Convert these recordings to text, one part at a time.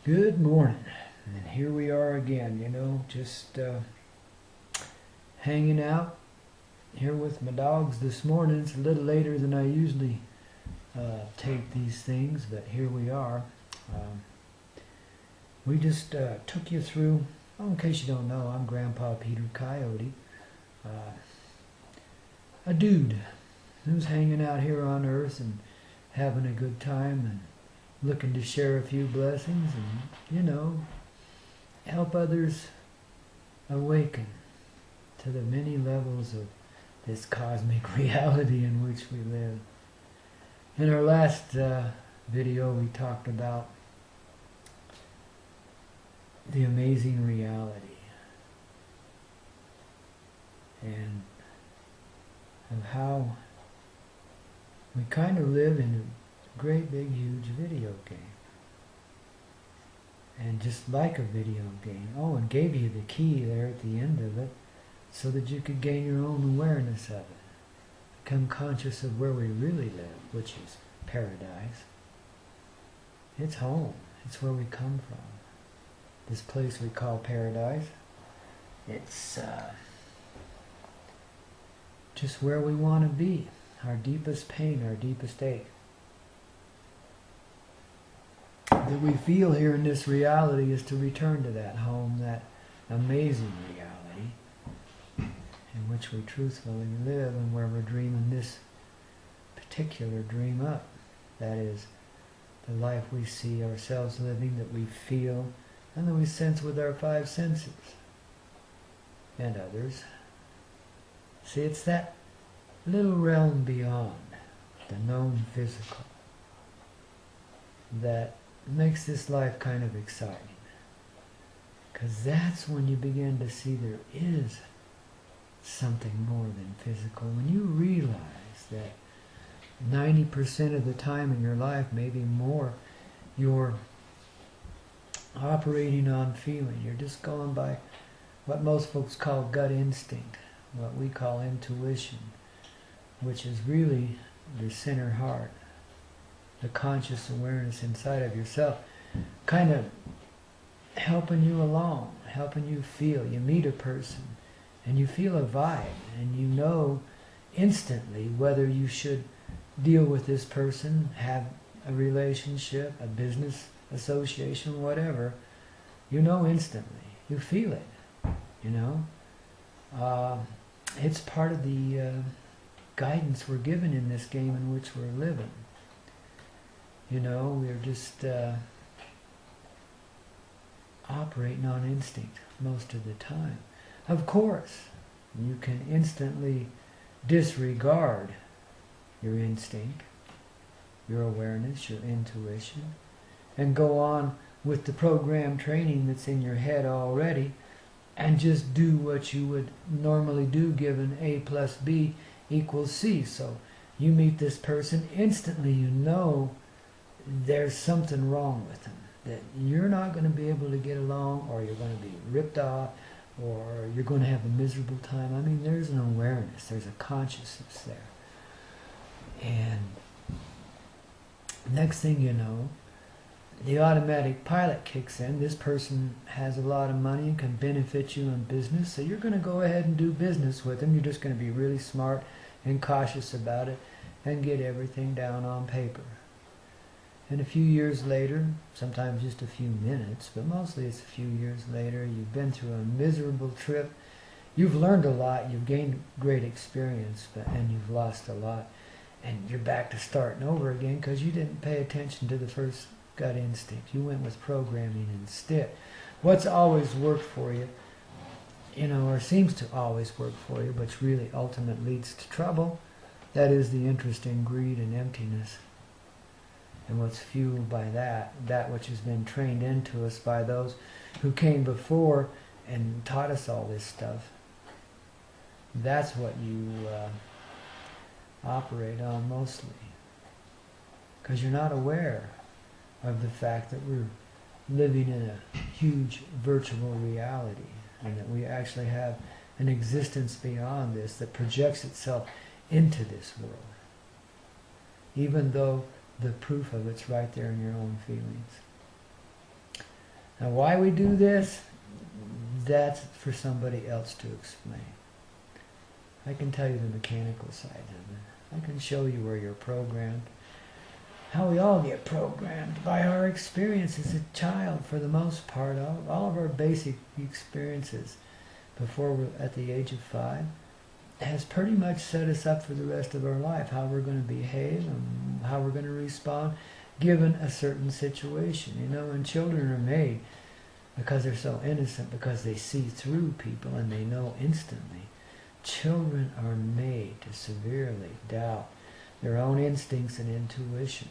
Good morning, and here we are again, just hanging out here with my dogs this morning. It's a little later than I usually take these things, but here we are. We just took you through, in case you don't know, I'm Grandpaw Peter Koyote, a dude who's hanging out here on Earth and having a good time and looking to share a few blessings and, help others awaken to the many levels of this cosmic reality in which we live. In our last video, we talked about the amazing reality and of how we kind of live in a great big huge video game, and just like a video game, and gave you the key there at the end of it so that you could gain your own awareness of it, become conscious of where we really live, which is paradise. It's home. It's where we come from. This place we call paradise, it's just where we want to be, our deepest pain, our deepest ache that we feel here in this reality is to return to that home, that amazing reality in which we truthfully live and where we're dreaming this particular dream up. That is the life we see ourselves living, that we feel and that we sense with our five senses and others. See, it's that little realm beyond the known physical that makes this life kind of exciting, because that's when you begin to see there is something more than physical. When you realize that 90% of the time in your life, maybe more, you're operating on feeling. You're just going by what most folks call gut instinct, what we call intuition, which is really the center heart, the conscious awareness inside of yourself, kind of helping you along, helping you feel. You meet a person and you feel a vibe, and you know instantly whether you should deal with this person, have a relationship, a business association, whatever. You know instantly. You feel it, It's part of the guidance we're given in this game in which we're living. We're just operating on instinct most of the time. Of course, you can instantly disregard your instinct, your awareness, your intuition, and go on with the program training that's in your head already and just do what you would normally do given A plus B equals C. So you meet this person, instantly you know there's something wrong with them, that you're not going to be able to get along, or you're going to be ripped off, or you're going to have a miserable time. I mean, there's an awareness, there's a consciousness there. And next thing you know, the automatic pilot kicks in. This person has a lot of money and can benefit you in business, so you're going to go ahead and do business with them. You're just going to be really smart and cautious about it and get everything down on paper. And a few years later, sometimes just a few minutes, but mostly it's a few years later, you've been through a miserable trip. You've learned a lot, you've gained great experience, and you've lost a lot. And you're back to starting over again because you didn't pay attention to the first gut instinct. You went with programming instead. What's always worked for you, or seems to always work for you, but really ultimately leads to trouble, that is the interest in greed and emptiness. And what's fueled by that which has been trained into us by those who came before and taught us all this stuff. That's what you operate on mostly. Because you're not aware of the fact that we're living in a huge virtual reality, and that we actually have an existence beyond this that projects itself into this world. Even though the proof of it's right there in your own feelings. Now, why we do this, that's for somebody else to explain. I can tell you the mechanical side of it. I can show you where you're programmed. How we all get programmed by our experience as a child, for the most part. All of our basic experiences before we're at the age of 5 has pretty much set us up for the rest of our life, how we're going to behave and how we're going to respond given a certain situation. You know, and children are made, because they're so innocent, because they see through people and they know instantly. Children are made to severely doubt their own instincts and intuition.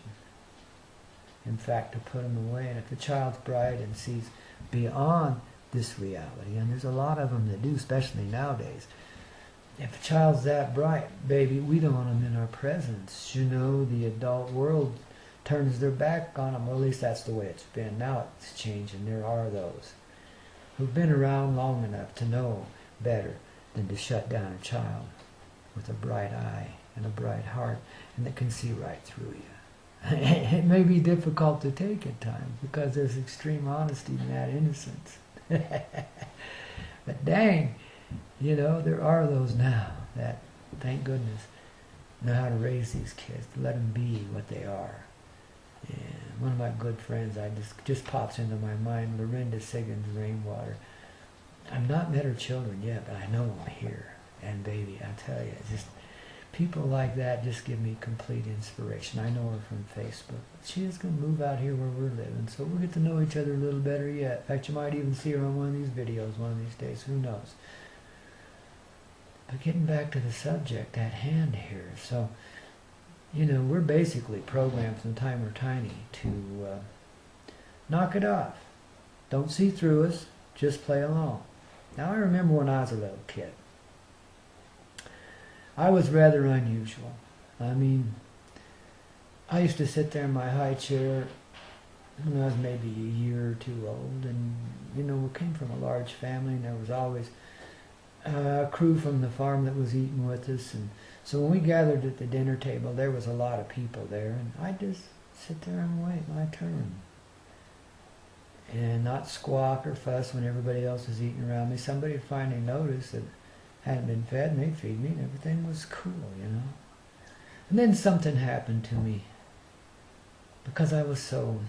In fact, to put them away. And if the child's bright and sees beyond this reality, and there's a lot of them that do, especially nowadays. If a child's that bright, baby, we don't want them in our presence. You know, the adult world turns their back on them. Well, at least that's the way it's been. Now it's changing. There are those who've been around long enough to know better than to shut down a child with a bright eye and a bright heart, and that can see right through you. It may be difficult to take at times, because there's extreme honesty in that innocence. But dang, you know, there are those now that, thank goodness, know how to raise these kids, to let them be what they are. And one of my good friends, just pops into my mind, Lorinda Siggins Rainwater. I've not met her children yet, but I know them here. And baby, I tell you, just people like that just give me complete inspiration. I know her from Facebook. She is going to move out here where we're living, so we'll get to know each other a little better yet. In fact, you might even see her on one of these videos one of these days. Who knows? But getting back to the subject at hand here. So, you know, we're basically programmed from the time we're tiny to knock it off. Don't see through us. Just play along. Now, I remember when I was a little kid. I was rather unusual. I mean, I used to sit there in my high chair when I was maybe a year or two old, and, you know, we came from a large family, and there was always a crew from the farm that was eating with us, and so when we gathered at the dinner table, there was a lot of people there, and I'd just sit there and wait my turn. And not squawk or fuss when everybody else was eating around me. Somebody would finally notice that I hadn't been fed, and they'd feed me, and everything was cool, you know. And then something happened to me. Because I was so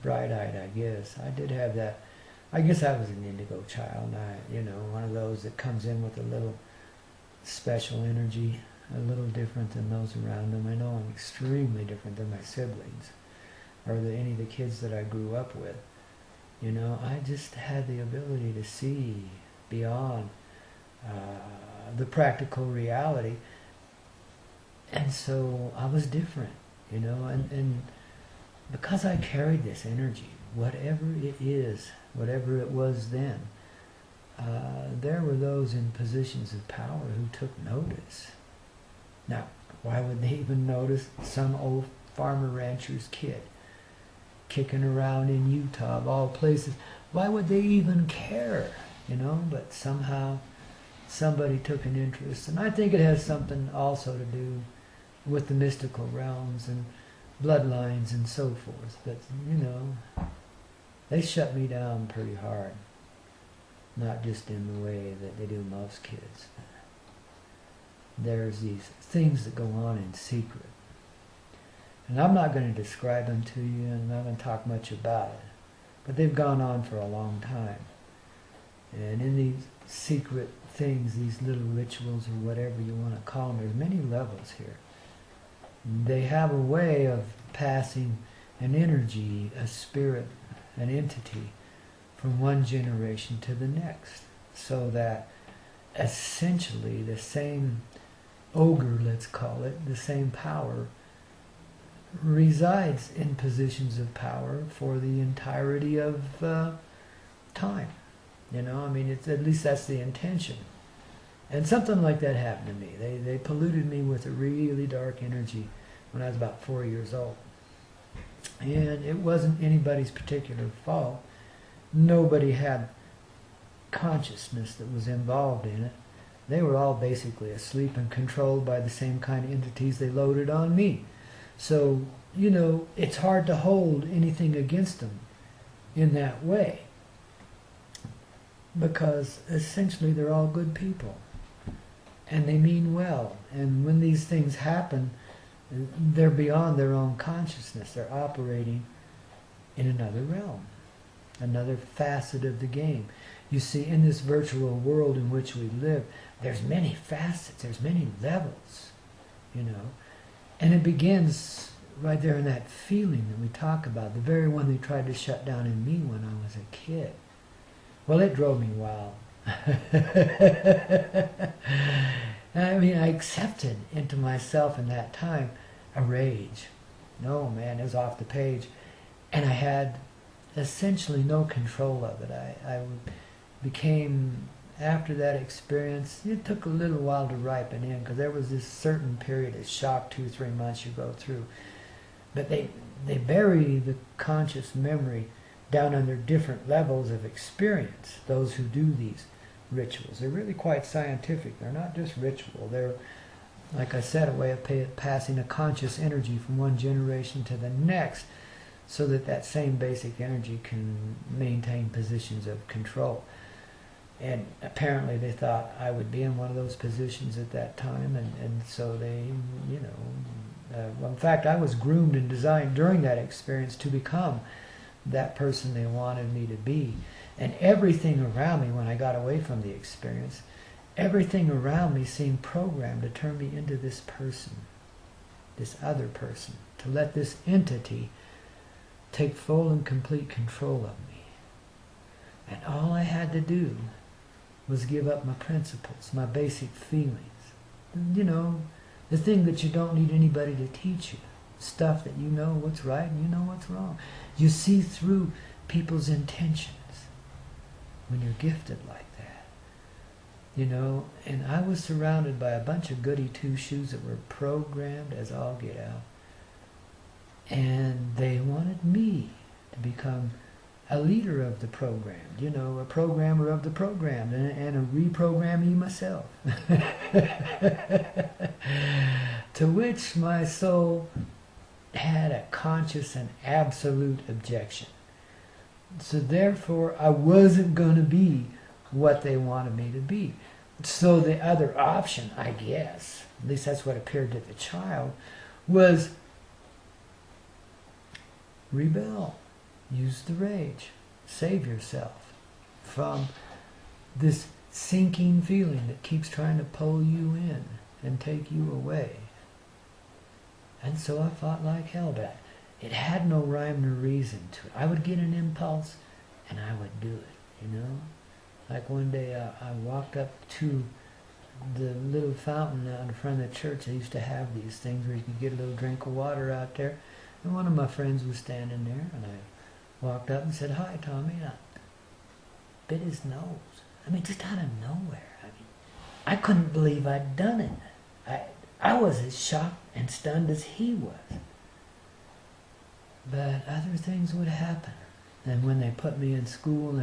bright-eyed, I guess. I did have that. I guess I was an indigo child. You know, one of those that comes in with a little special energy, a little different than those around them. I know I'm extremely different than my siblings, or any of the kids that I grew up with. You know, I just had the ability to see beyond the practical reality. And so I was different, you know, and because I carried this energy, whatever it is, whatever it was then, there were those in positions of power who took notice. Now, why would they even notice some old farmer rancher's kid kicking around in Utah, of all places? Why would they even care, you know? But somehow somebody took an interest. And I think it has something also to do with the mystical realms and bloodlines and so forth. But, you know, they shut me down pretty hard. Not just in the way that they do most kids. There's these things that go on in secret. And I'm not going to describe them to you, and I'm not going to talk much about it. But they've gone on for a long time. And in these secret things, these little rituals, or whatever you want to call them, there's many levels here. They have a way of passing an energy, a spirit, an entity, from one generation to the next. So that essentially the same ogre, let's call it, the same power, resides in positions of power for the entirety of time. You know, I mean, it's, at least that's the intention. And something like that happened to me. They polluted me with a really dark energy when I was about 4 years old. And it wasn't anybody's particular fault. Nobody had consciousness that was involved in it. They were all basically asleep and controlled by the same kind of entities they loaded on me. So, you know, it's hard to hold anything against them in that way, because essentially they're all good people and they mean well, and when these things happen, they're beyond their own consciousness. They're operating in another realm, another facet of the game. You see, in this virtual world in which we live, there's many facets, there's many levels, you know, and it begins right there in that feeling that we talk about, the very one they tried to shut down in me when I was a kid. Well, it drove me wild. I mean, I accepted into myself in that time a rage. No, man, it was off the page. And I had essentially no control of it. I became, after that experience, it took a little while to ripen in, because there was this certain period of shock, 2-3 months you go through. But they bury the conscious memory down under different levels of experience, those who do these rituals. They're really quite scientific. They're not just ritual. They're, like I said, a way of passing a conscious energy from one generation to the next, so that that same basic energy can maintain positions of control. And apparently they thought I would be in one of those positions at that time, and so they, you know, well, in fact, I was groomed and designed during that experience to become that person they wanted me to be. And everything around me, when I got away from the experience, everything around me seemed programmed to turn me into this person, this other person, to let this entity take full and complete control of me. And all I had to do was give up my principles, my basic feelings. You know, the thing that you don't need anybody to teach you. Stuff that you know what's right and you know what's wrong. You see through people's intentions when you're gifted like that. You know, and I was surrounded by a bunch of goody two-shoes that were programmed as all get out. And they wanted me to become a leader of the program, you know, a programmer of the program, and a reprogrammee myself. To which my soul had a conscious and absolute objection. So therefore, I wasn't going to be what they wanted me to be. So the other option, I guess, at least that's what appeared to the child, was rebel. Use the rage. Save yourself from this sinking feeling that keeps trying to pull you in and take you away. And so I fought like hell, but it had no rhyme or reason to it. I would get an impulse and I would do it, you know. Like one day I walked up to the little fountain out in front of the church. They used to have these things where you could get a little drink of water out there. And one of my friends was standing there, and I walked up and said, "Hi, Tommy." And I bit his nose. I mean, just out of nowhere. I mean, I couldn't believe I'd done it. I was as shocked and stunned as he was. But other things would happen. And when they put me in school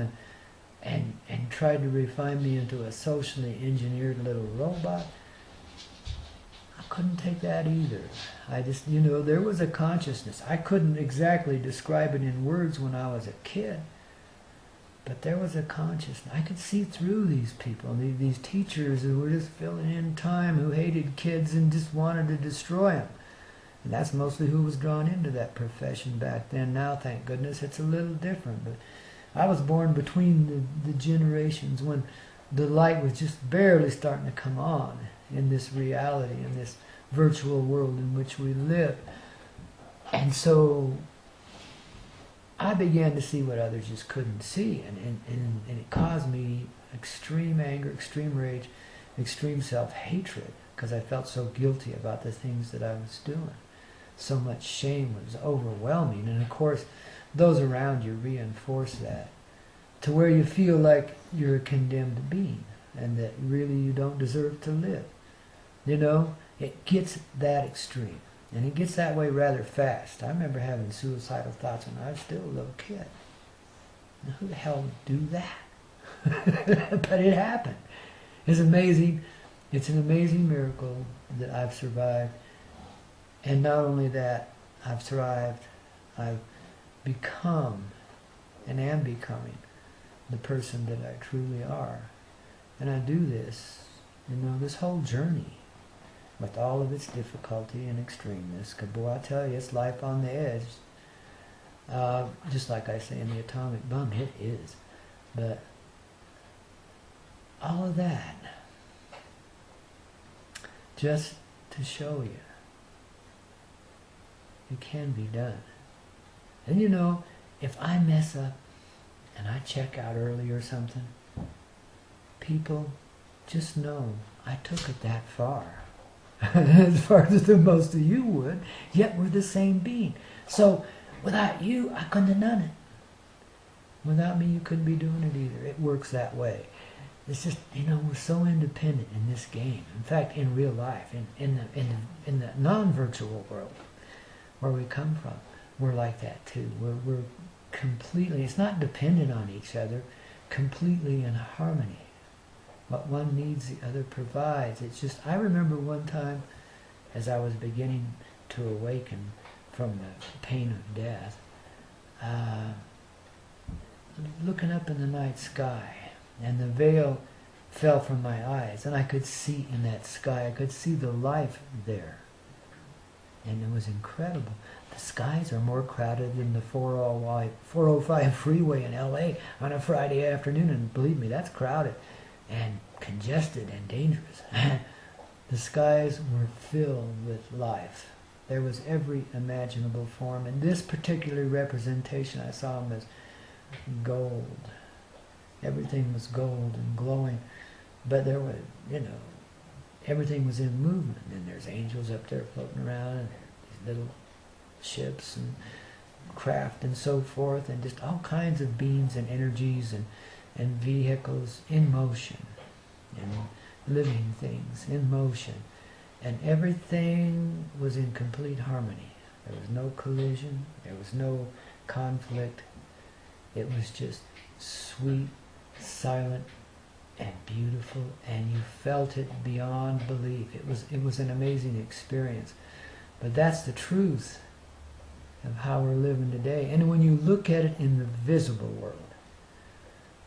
and tried to refine me into a socially engineered little robot, I couldn't take that either. I just, you know, there was a consciousness. I couldn't exactly describe it in words when I was a kid, but there was a consciousness. I could see through these people, these teachers who were just filling in time, who hated kids and just wanted to destroy them. And that's mostly who was drawn into that profession back then. Now, thank goodness, it's a little different. But I was born between the generations when the light was just barely starting to come on in this reality, in this virtual world in which we live. And so I began to see what others just couldn't see, and it caused me extreme anger, extreme rage, extreme self-hatred, because I felt so guilty about the things that I was doing. So much shame was overwhelming, and of course those around you reinforce that, to where you feel like you're a condemned being, and that really you don't deserve to live. You know, it gets that extreme. And it gets that way rather fast. I remember having suicidal thoughts when I was still a little kid. Now, who the hell would do that? But it happened. It's amazing. It's an amazing miracle that I've survived. And not only that, I've thrived. I've become and am becoming the person that I truly are. And I do this, this whole journey with all of its difficulty and extremeness. Because boy, I tell you, it's life on the edge. Just like I say in the atomic bomb, it is. But all of that, just to show you, it can be done. And if I mess up and I check out early or something, people just know I took it that far. As far as the most of you would, yet we're the same being. So without you, I couldn't have done it. Without me, you couldn't be doing it either. It works that way. It's just, we're so independent in this game. In fact, in real life, in the non-virtual world where we come from, we're like that too. We're completely, it's not dependent on each other, completely in harmony. What one needs, the other provides. It's just, I remember one time as I was beginning to awaken from the pain of death, looking up in the night sky, and the veil fell from my eyes, and I could see in that sky, I could see the life there. And it was incredible. The skies are more crowded than the 405 freeway in LA on a Friday afternoon, and believe me, that's crowded and congested and dangerous. The skies were filled with life. There was every imaginable form. And this particular representation, I saw them as gold. Everything was gold and glowing. But there was, everything was in movement. And there's angels up there floating around, and these little ships and craft and so forth, and just all kinds of beings and energies and vehicles in motion, and living things in motion. And everything was in complete harmony. There was no collision, there was no conflict. It was just sweet, silent, and beautiful, and you felt it beyond belief. It was an amazing experience. But that's the truth of how we're living today. And when you look at it in the visible world,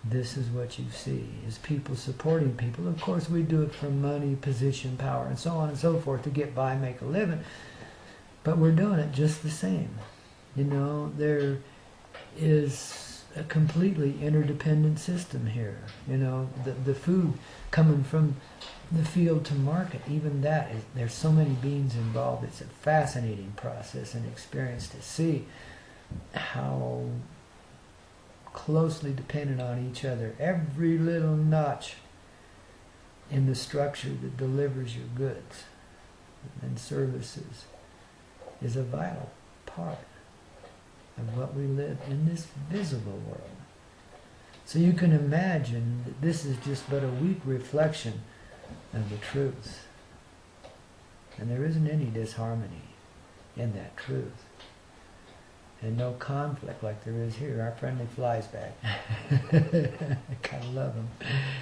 this is what you see, is people supporting people. Of course, we do it for money, position, power, and so on and so forth to get by, make a living. But we're doing it just the same. There is a completely interdependent system here. The food coming from the field to market, even that, there's so many beings involved. It's a fascinating process and experience to see how closely dependent on each other. Every little notch in the structure that delivers your goods and services is a vital part of what we live in this visible world. So you can imagine that this is just but a weak reflection of the truth. And there isn't any disharmony in that truth. And no conflict like there is here. Our friendly flies back. I kind of love him.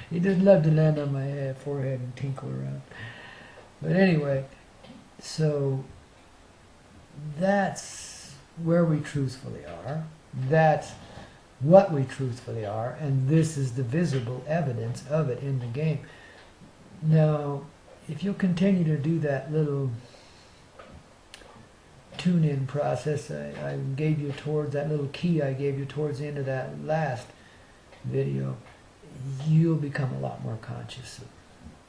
He does love to land on my forehead and tinkle around. But anyway, so that's where we truthfully are. That's what we truthfully are. And this is the visible evidence of it in the game. Now, if you'll continue to do that little tune-in process I gave you towards, that little key I gave you towards the end of that last video, you'll become a lot more conscious of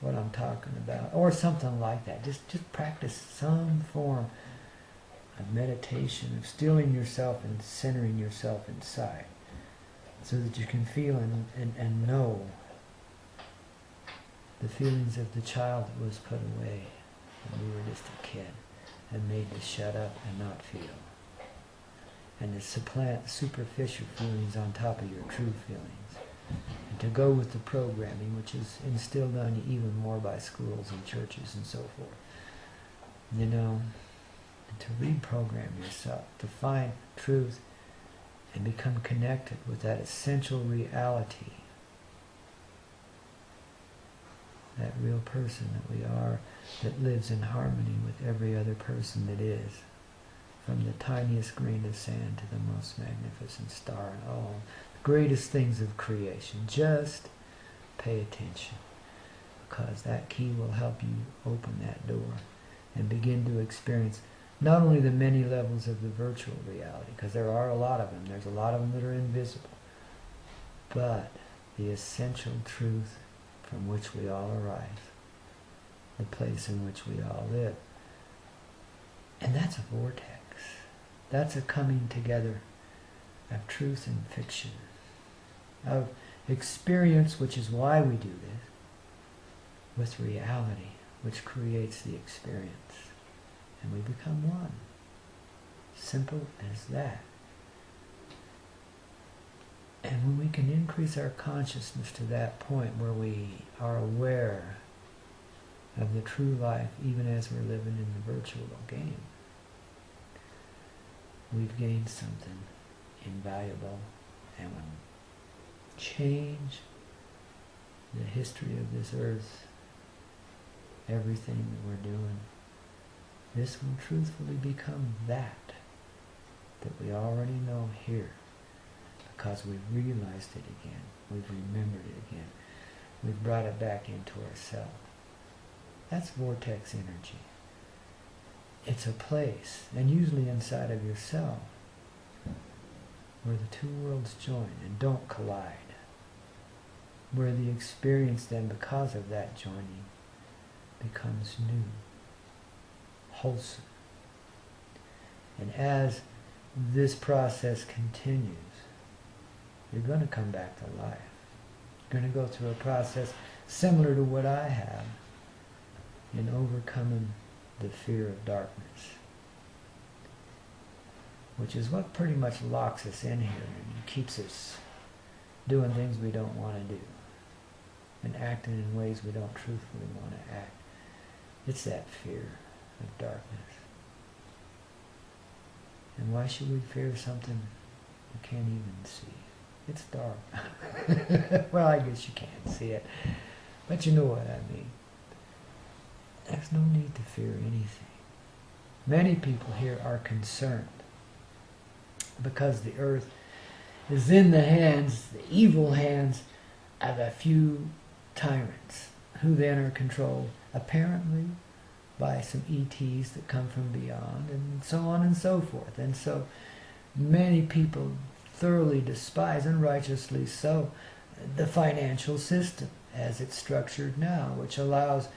what I'm talking about, or something like that. Just practice some form of meditation, of stilling yourself and centering yourself inside, so that you can feel and know the feelings of the child that was put away when we were just a kid and made to shut up and not feel, and to supplant superficial feelings on top of your true feelings, and to go with the programming which is instilled on you even more by schools and churches and so forth, and to reprogram yourself, to find truth and become connected with that essential reality, that real person that we are, that lives in harmony with every other person that is, from the tiniest grain of sand to the most magnificent star and all the greatest things of creation. Just pay attention, because that key will help you open that door and begin to experience not only the many levels of the virtual reality, because there are a lot of them, there's a lot of them that are invisible, but the essential truth from which we all arise, the place in which we all live. And that's a vortex. That's a coming together of truth and fiction, of experience, which is why we do this, with reality, which creates the experience. And we become one. Simple as that. And when we can increase our consciousness to that point where we are aware of the true life, even as we're living in the virtual game, we've gained something invaluable and will change the history of this earth, everything that we're doing. This will truthfully become that we already know here, because we've realized it again, we've remembered it again, we've brought it back into ourselves. That's vortex energy. It's a place, and usually inside of yourself, where the two worlds join and don't collide, where the experience then, because of that joining, becomes new, wholesome. And as this process continues, you're going to come back to life. You're going to go through a process similar to what I have in overcoming the fear of darkness, which is what pretty much locks us in here and keeps us doing things we don't want to do and acting in ways we don't truthfully want to act. It's that fear of darkness. And why should we fear something you can't even see? It's dark. Well, I guess you can't see it, but you know what I mean. There's no need to fear anything. Many people here are concerned because the earth is in the hands, the evil hands, of a few tyrants, who then are controlled, apparently, by some ETs that come from beyond, and so on and so forth. And so many people thoroughly despise, and righteously so, the financial system as it's structured now, which allows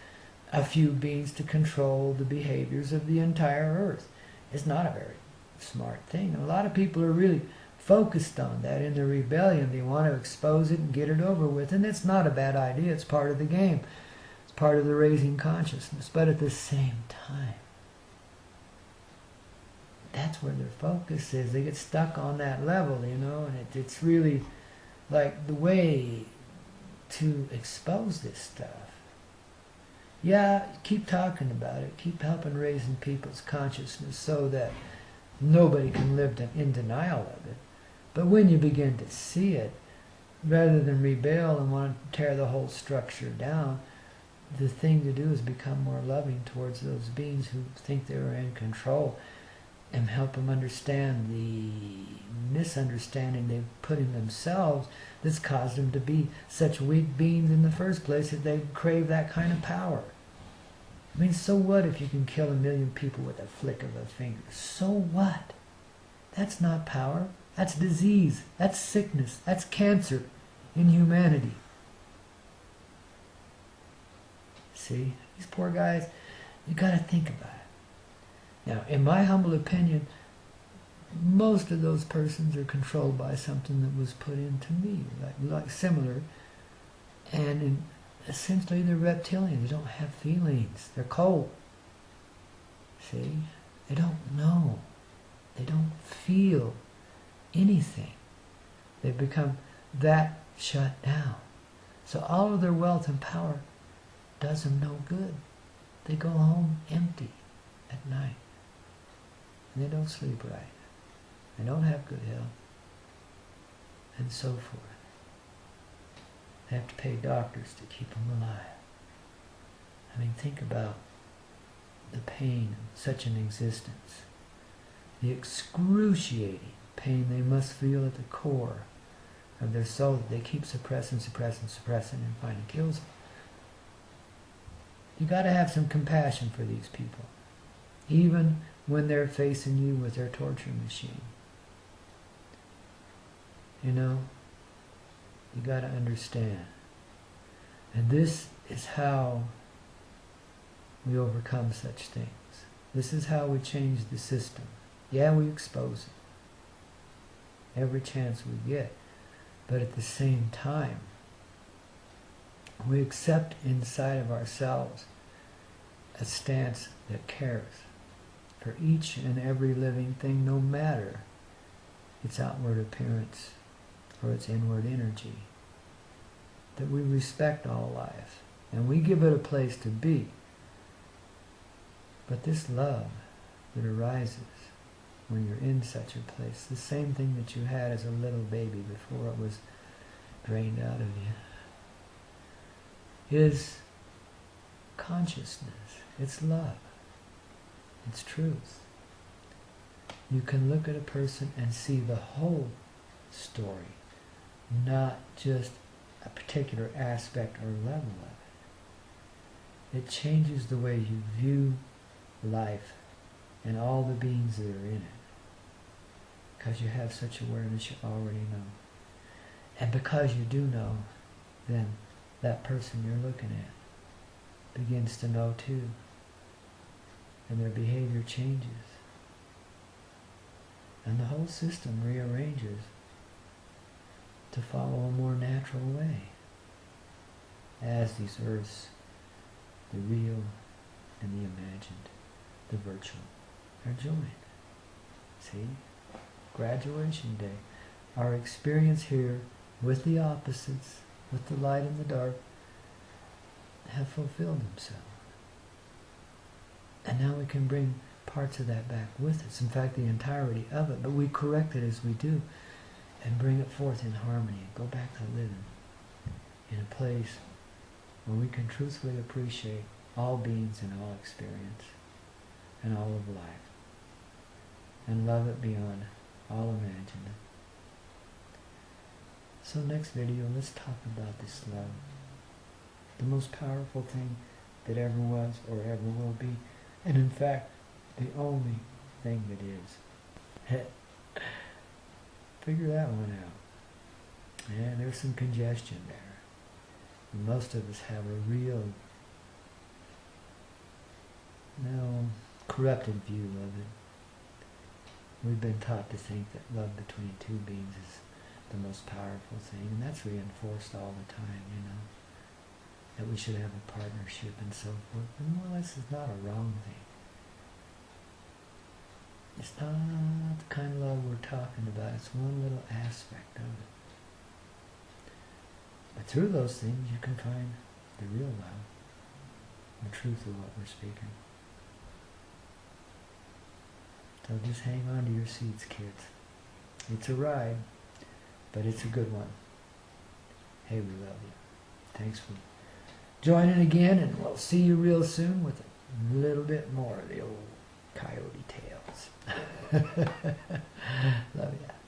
a few beings to control the behaviors of the entire earth. It's not a very smart thing. And a lot of people are really focused on that in their rebellion. They want to expose it and get it over with. And it's not a bad idea. It's part of the game. It's part of the raising consciousness. But at the same time, that's where their focus is. They get stuck on that level, you know, and it's really like the way to expose this stuff. Yeah, keep talking about it. Keep helping raising people's consciousness so that nobody can live in denial of it. But when you begin to see it, rather than rebel and want to tear the whole structure down, the thing to do is become more loving towards those beings who think they're in control, and help them understand the misunderstanding they've put in themselves that's caused them to be such weak beings in the first place that they crave that kind of power. I mean, so what if you can kill 1 million people with a flick of a finger? So what? That's not power. That's disease. That's sickness. That's cancer in humanity. See? These poor guys, you got to think about it. Now, in my humble opinion, most of those persons are controlled by something that was put into me, like similar, and essentially they're reptilian. They don't have feelings. They're cold. See? They don't know. They don't feel anything. They've become that shut down. So all of their wealth and power does them no good. They go home empty at night. And they don't sleep right. They don't have good health. And so forth. They have to pay doctors to keep them alive. I mean, think about the pain of such an existence. the excruciating pain they must feel at the core of their soul that they keep suppressing, and finally kills them. You got to have some compassion for these people, even when they're facing you with their torture machine. You know, you got to understand. And this is how we overcome such things. This is how we change the system. Yeah, we expose it every chance we get. But at the same time, we accept inside of ourselves a stance that cares for each and every living thing, no matter its outward appearance or its inward energy. That we respect all life and we give it a place to be. But this love that arises when you're in such a place, the same thing that you had as a little baby before it was drained out of you, is consciousness. It's love. It's truth. You can look at a person and see the whole story, not just a particular aspect or level of it. It changes the way you view life and all the beings that are in it. Because you have such awareness, you already know. And because you do know, then that person you're looking at begins to know too. And their behavior changes. And the whole system rearranges to follow a more natural way as these earths, the real and the imagined, the virtual, are joined. See? Graduation day. Our experience here with the opposites, with the light and the dark, have fulfilled themselves. And now we can bring parts of that back with us. In fact, the entirety of it. But we correct it as we do and bring it forth in harmony and go back to living in a place where we can truthfully appreciate all beings and all experience and all of life and love it beyond all imagined. So next video, let's talk about this love. The most powerful thing that ever was or ever will be. And in fact, the only thing that is. Figure that one out. Yeah, there's some congestion there. And most of us have a real, corrupted view of it. We've been taught to think that love between two beings is the most powerful thing, and that's reinforced all the time, that we should have a partnership and so forth. But more or less, it's not a wrong thing. It's not the kind of love we're talking about. It's one little aspect of it. But through those things, you can find the real love, the truth of what we're speaking. So just hang on to your seats, kids. It's a ride, but it's a good one. Hey, we love you. Thanks for joining again, and we'll see you real soon with a little bit more of the old coyote tales. Love ya.